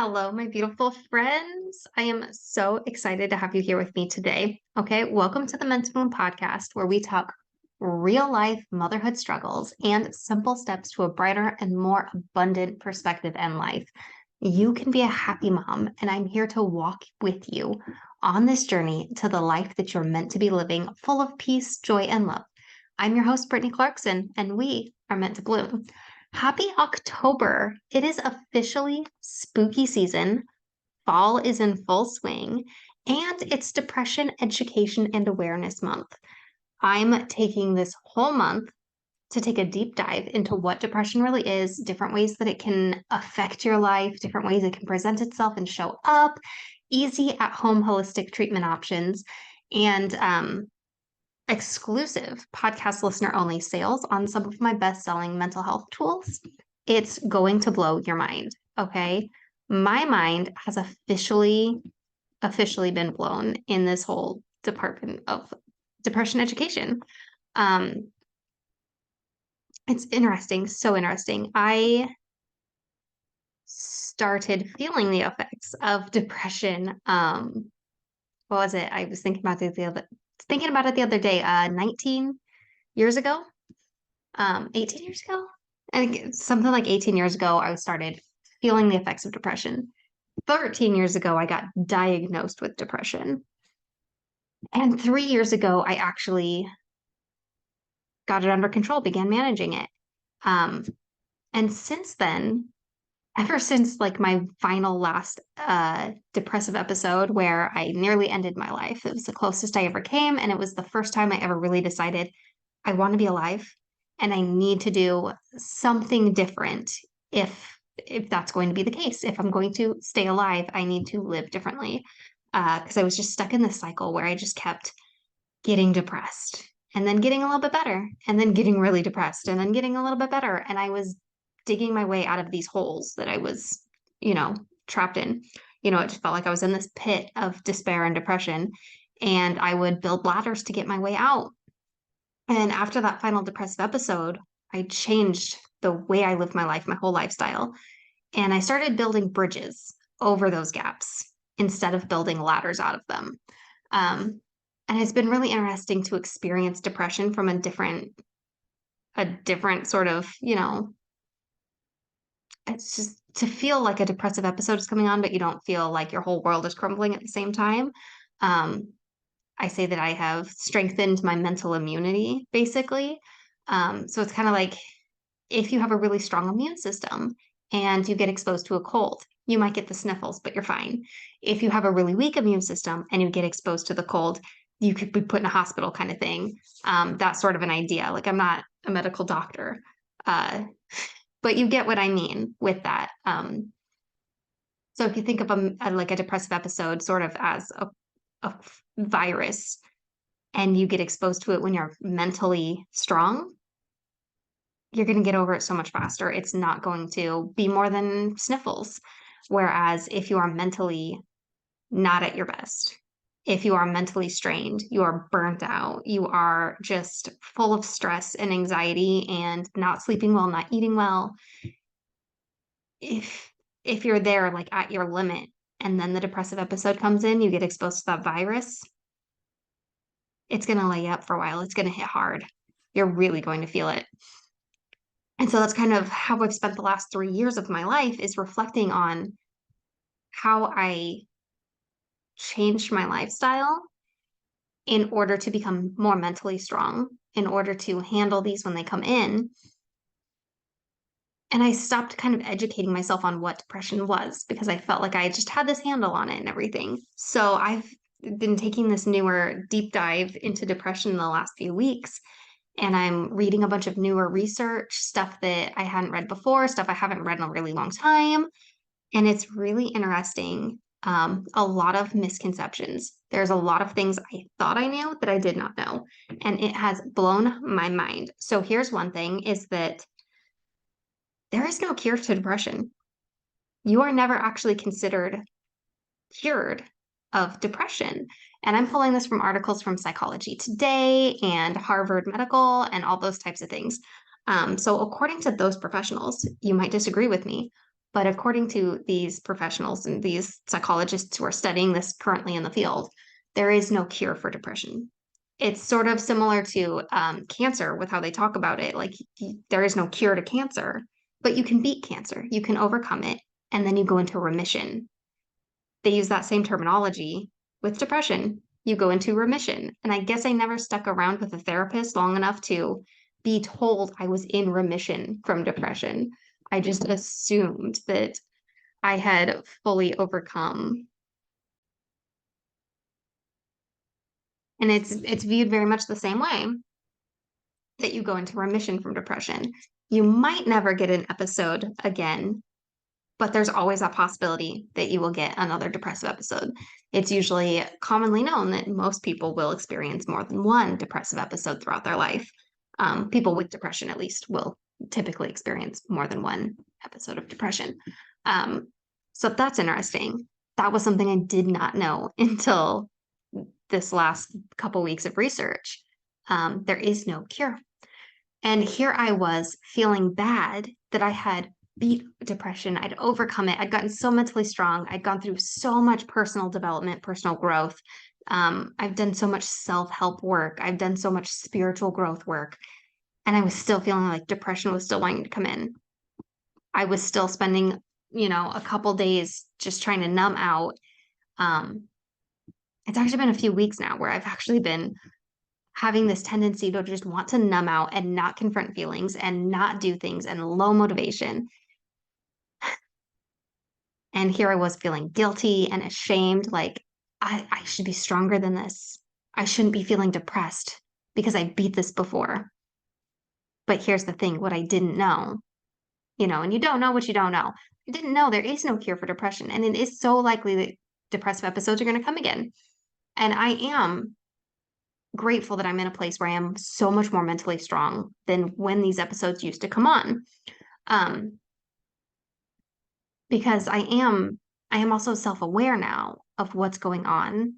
Hello, my beautiful friends. I am so excited to have you here with me today. Okay, welcome to the Mental Moon podcast, where we talk real life motherhood struggles and simple steps to a brighter and more abundant perspective in life. You can be a happy mom, and I'm here to walk with you on this journey to the life that you're meant to be living, full of peace, joy, and love. I'm your host, Brittany Clarkson, and we are meant to bloom. Happy October. It is officially spooky season. Fall is in full swing, and it's Depression Education and Awareness Month. I'm taking this whole month to take a deep dive into what depression really is, different ways that it can affect your life, different ways it can present itself and show up, easy at home holistic treatment options, and exclusive podcast listener only sales on some of my best selling mental health tools. It's going to blow your mind. Okay. My mind has officially been blown in this whole department of depression education. Um, it's interesting, so interesting. I started feeling the effects of depression. What was it? I was thinking about it the other day, 19 years ago. 18 years ago. I think it's something like 18 years ago, I started feeling the effects of depression. 13 years ago, I got diagnosed with depression. And 3 years ago, I actually got it under control, began managing it. Um, and since then, ever since like my final last depressive episode where I nearly ended my life, it was the closest I ever came. And it was the first time I ever really decided I want to be alive and I need to do something different if that's going to be the case. If I'm going to stay alive, I need to live differently. Because I was just stuck in this cycle where I just kept getting depressed and then getting a little bit better and then getting really depressed and then getting a little bit better. And I was digging my way out of these holes that I was, trapped in. It just felt like I was in this pit of despair and depression. And I would build ladders to get my way out. And after that final depressive episode, I changed the way I lived my life, my whole lifestyle. And I started building bridges over those gaps instead of building ladders out of them. And it's been really interesting to experience depression from a different sort of, it's just to feel like a depressive episode is coming on, but you don't feel like your whole world is crumbling at the same time. Um, I say that I have strengthened my mental immunity, basically. So it's kind of like if you have a really strong immune system and you get exposed to a cold, you might get the sniffles, but you're fine. If you have a really weak immune system and you get exposed to the cold, you could be put in a hospital kind of thing. That's sort of an idea. Like I'm not a medical doctor, uh, but you get what I mean with that. So if you think of like a depressive episode sort of as a virus and you get exposed to it when you're mentally strong, you're going to get over it so much faster. It's not going to be more than sniffles. Whereas if you are mentally not at your best, if you are mentally strained, you are burnt out, you are just full of stress and anxiety and not sleeping well, not eating well. If you're there like at your limit and then the depressive episode comes in, you get exposed to that virus, it's going to lay you up for a while. It's going to hit hard. You're really going to feel it. And so that's kind of how I've spent the last 3 years of my life is reflecting on how I changed my lifestyle in order to become more mentally strong, in order to handle these when they come in. And I stopped kind of educating myself on what depression was because I felt like I just had this handle on it and everything. So I've been taking this newer deep dive into depression in the last few weeks. And I'm reading a bunch of newer research, stuff that I hadn't read before, stuff I haven't read in a really long time. And it's really interesting. A lot of misconceptions. There's a lot of things I thought I knew that I did not know. And it has blown my mind. So here's one thing is that there is no cure to depression. You are never actually considered cured of depression. And I'm pulling this from articles from Psychology Today and Harvard Medical and all those types of things. So according to those professionals, you might disagree with me, But according to these professionals and these psychologists who are studying this currently in the field, there is no cure for depression. It's sort of similar to cancer with how they talk about it. Like there is no cure to cancer, but you can beat cancer, you can overcome it, and then you go into remission. They use that same terminology with depression. You go into remission. And I guess I never stuck around with a therapist long enough to be told I was in remission from depression. I just assumed that I had fully overcome. And it's viewed very much the same way that you go into remission from depression. You might never get an episode again, but there's always a possibility that you will get another depressive episode. It's usually commonly known that most people will experience more than one depressive episode throughout their life. People with depression, at least, will typically experience more than one episode of depression. Um, so that's interesting. That was something I did not know until this last couple weeks of research. There is no cure. And here I was feeling bad that I had beat depression. I'd overcome it. I'd gotten so mentally strong. I'd gone through so much personal development, personal growth. I've done so much self-help work. I've done so much spiritual growth work. And I was still feeling like depression was still wanting to come in. I was still spending, a couple days just trying to numb out. Um, it's actually been a few weeks now where I've actually been having this tendency to just want to numb out and not confront feelings and not do things and low motivation. And here I was feeling guilty and ashamed, like I should be stronger than this. I shouldn't be feeling depressed because I beat this before. But here's the thing, what I didn't know, and you don't know what you don't know. I didn't know there is no cure for depression. And it is so likely that depressive episodes are going to come again. And I am grateful that I'm in a place where I am so much more mentally strong than when these episodes used to come on. Um, because I am also self-aware now of what's going on,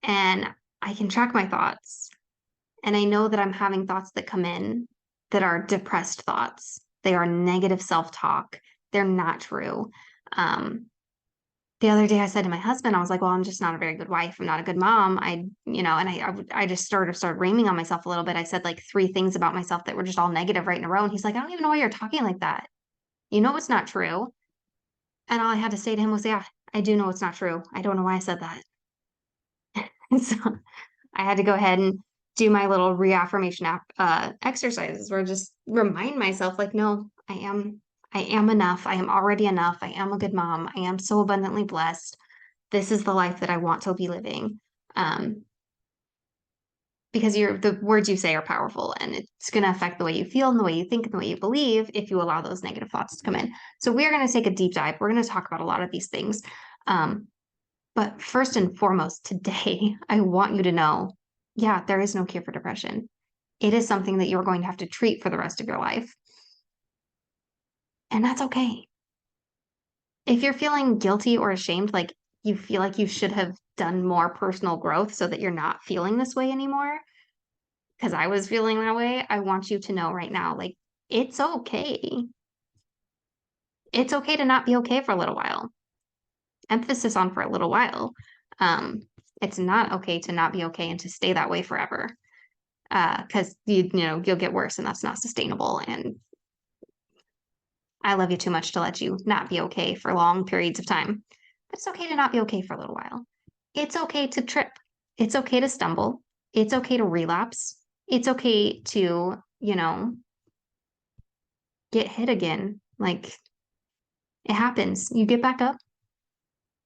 and I can track my thoughts, and I know that I'm having thoughts that come in that are depressed thoughts. They are negative self-talk. They're not true. Um, the other day I said to my husband, I was like, well, I'm just not a very good wife. I'm not a good mom. And I just started reaming on myself a little bit. I said like three things about myself that were just all negative right in a row. And he's like, I don't even know why you're talking like that. You know, it's not true. And all I had to say to him was, yeah, I do know it's not true. I don't know why I said that. And so I had to go ahead and do my little reaffirmation exercises where I just remind myself, like, no, I am enough. I am already enough. I am a good mom. I am so abundantly blessed. This is the life that I want to be living. Um, because the words you say are powerful and it's going to affect the way you feel and the way you think and the way you believe if you allow those negative thoughts to come in. So we're going to take a deep dive. We're going to talk about a lot of these things. Um, but first and foremost, today, I want you to know, yeah, there is no cure for depression. It is something that you're going to have to treat for the rest of your life. And that's okay. If you're feeling guilty or ashamed, like you feel like you should have done more personal growth so that you're not feeling this way anymore, because I was feeling that way, I want you to know right now, like, it's okay. It's okay to not be okay for a little while. Emphasis on for a little while. Um, it's not okay to not be okay and to stay that way forever. Because you'll get worse and that's not sustainable. And I love you too much to let you not be okay for long periods of time. But it's okay to not be okay for a little while. It's okay to trip. It's okay to stumble. It's okay to relapse. It's okay to, get hit again. Like it happens. You get back up.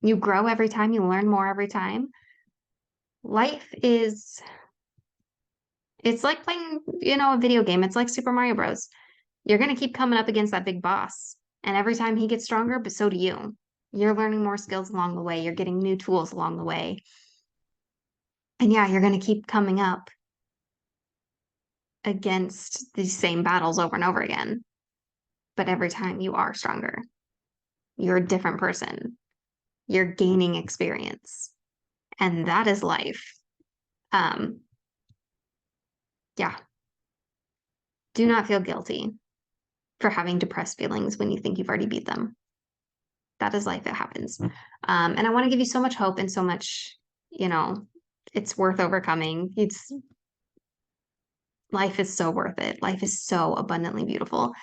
You grow every time. You learn more every time. Life is, it's like playing, a video game. It's like Super Mario Bros. You're going to keep coming up against that big boss. And every time he gets stronger, but so do you. You're learning more skills along the way. You're getting new tools along the way. And yeah, you're going to keep coming up against these same battles over and over again. But every time you are stronger, you're a different person. You're gaining experience. And that is life. Um, yeah. Do not feel guilty. for having depressed feelings when you think you've already beat them. That is life. It happens. And I want to give you so much hope and so much, you know, it's worth overcoming. Life is so worth it. Life is so abundantly beautiful.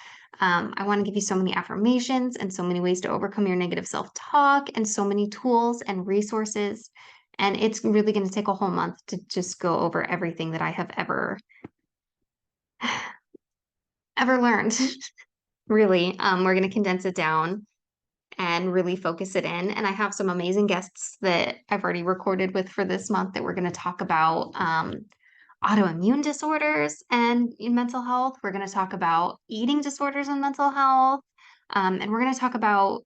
I want to give you so many affirmations and so many ways to overcome your negative self-talk and so many tools and resources. And it's really going to take a whole month to just go over everything that I have ever learned. Really, we're going to condense it down and really focus it in. And I have some amazing guests that I've already recorded with for this month that we're going to talk about autoimmune disorders and mental health. We're going to talk about eating disorders and mental health. And we're going to talk about,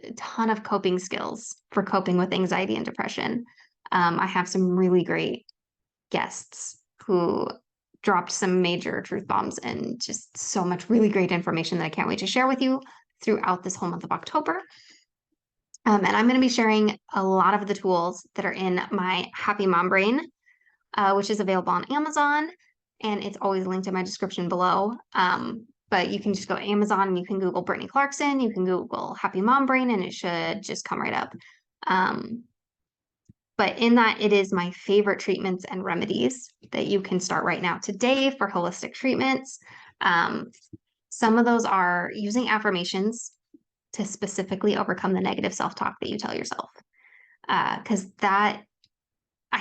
a ton of coping skills for coping with anxiety and depression. I have some really great guests who dropped some major truth bombs and just so much really great information that I can't wait to share with you throughout this whole month of October. And I'm going to be sharing a lot of the tools that are in my Happy Mom Brain, which is available on Amazon. And it's always linked in my description below. But you can just go to Amazon and you can Google Brittany Clarkson, you can Google Happy Mom Brain, and it should just come right up. But in that, it is my favorite treatments and remedies that you can start right now today for holistic treatments. Some of those are using affirmations to specifically overcome the negative self-talk that you tell yourself. Because I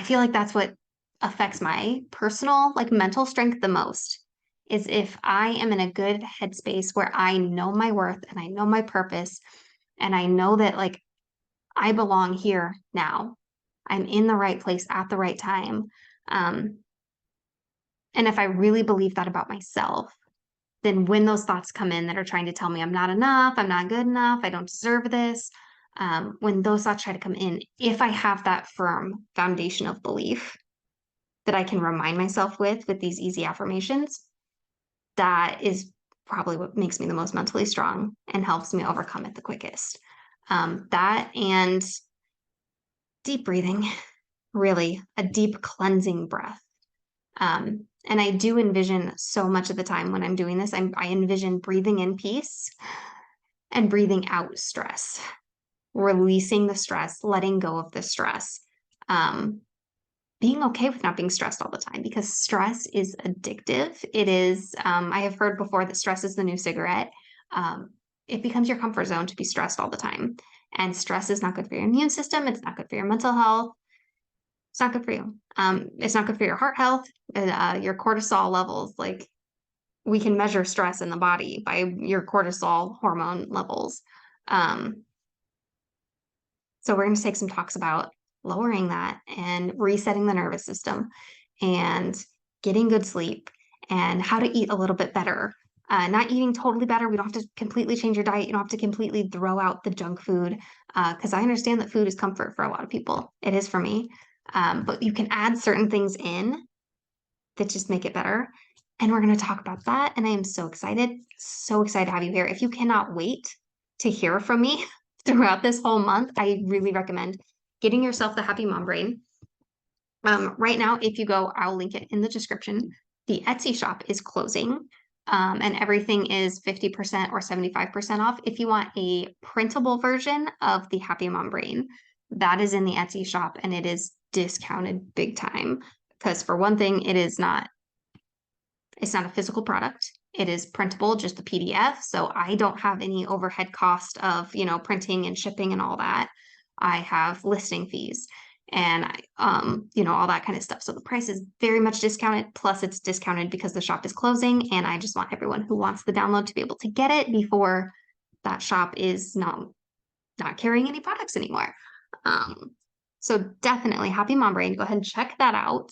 feel like that's what affects my personal, like mental strength the most, is if I am in a good headspace where I know my worth and I know my purpose and I know that like I belong here now. I'm in the right place at the right time. And if I really believe that about myself, then when those thoughts come in that are trying to tell me I'm not enough, I'm not good enough, I don't deserve this, when those thoughts try to come in, if I have that firm foundation of belief that I can remind myself with these easy affirmations, that is probably what makes me the most mentally strong and helps me overcome it the quickest. That and deep breathing, really, a deep cleansing breath. And I do envision so much of the time when I'm doing this, I envision breathing in peace and breathing out stress, releasing the stress, letting go of the stress, being okay with not being stressed all the time because stress is addictive. It is, I have heard before that stress is the new cigarette. It becomes your comfort zone to be stressed all the time. And stress is not good for your immune system. It's not good for your mental health. It's not good for you. It's not good for your heart health, your cortisol levels. Like we can measure stress in the body by your cortisol hormone levels. So we're going to take some talks about lowering that and resetting the nervous system and getting good sleep and how to eat a little bit better. Not eating totally better. We don't have to completely change your diet. You don't have to completely throw out the junk food because I understand that food is comfort for a lot of people. It is for me. But you can add certain things in that just make it better. And we're going to talk about that. And I am so excited to have you here. If you cannot wait to hear from me throughout this whole month, I really recommend getting yourself the Happy Mom Brain. Right now, if you go, I'll link it in the description. The Etsy shop is closing and everything is 50% or 75% off. If you want a printable version of the Happy Mom Brain, that is in the Etsy shop and it is discounted big time. Because for one thing, it's not a physical product. It is printable, just the PDF. So I don't have any overhead cost of, printing and shipping and all that. I have listing fees and all that kind of stuff. So the price is very much discounted. Plus it's discounted because the shop is closing. And I just want everyone who wants the download to be able to get it before that shop is not carrying any products anymore. So definitely Happy Mom Brain, go ahead and check that out.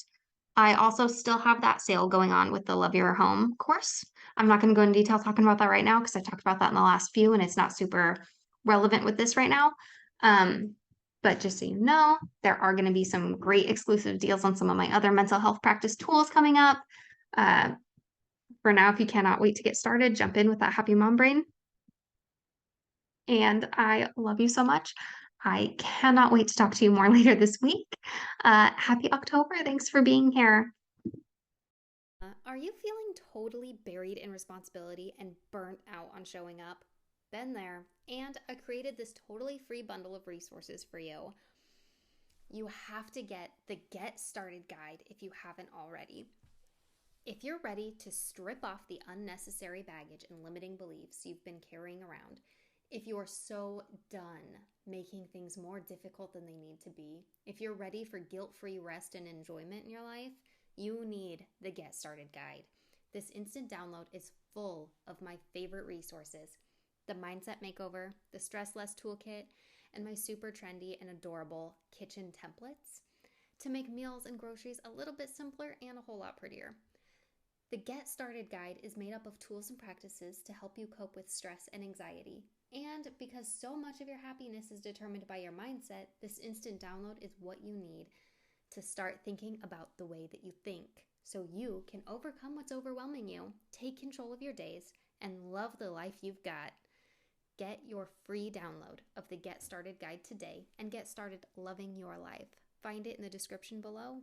I also still have that sale going on with the Love Your Home course. I'm not going to go into detail talking about that right now because I talked about that in the last few and it's not super relevant with this right now. But just so you know, there are going to be some great exclusive deals on some of my other mental health practice tools coming up. For now, if you cannot wait to get started, jump in with that Happy Mom Brain. And I love you so much. I cannot wait to talk to you more later this week. Happy October. Thanks for being here. Are you feeling totally buried in responsibility and burnt out on showing up? Been there, and I created this totally free bundle of resources for you. You have to get the Get Started Guide if you haven't already. If you're ready to strip off the unnecessary baggage and limiting beliefs you've been carrying around, if you're so done making things more difficult than they need to be, if you're ready for guilt-free rest and enjoyment in your life, you need the Get Started Guide. This instant download is full of my favorite resources: the Mindset Makeover, the Stress Less Toolkit, and my super trendy and adorable kitchen templates to make meals and groceries a little bit simpler and a whole lot prettier. The Get Started Guide is made up of tools and practices to help you cope with stress and anxiety. And because so much of your happiness is determined by your mindset, this instant download is what you need to start thinking about the way that you think, so you can overcome what's overwhelming you, take control of your days, and love the life you've got. Get your free download of the Get Started Guide today and get started loving your life. Find it in the description below.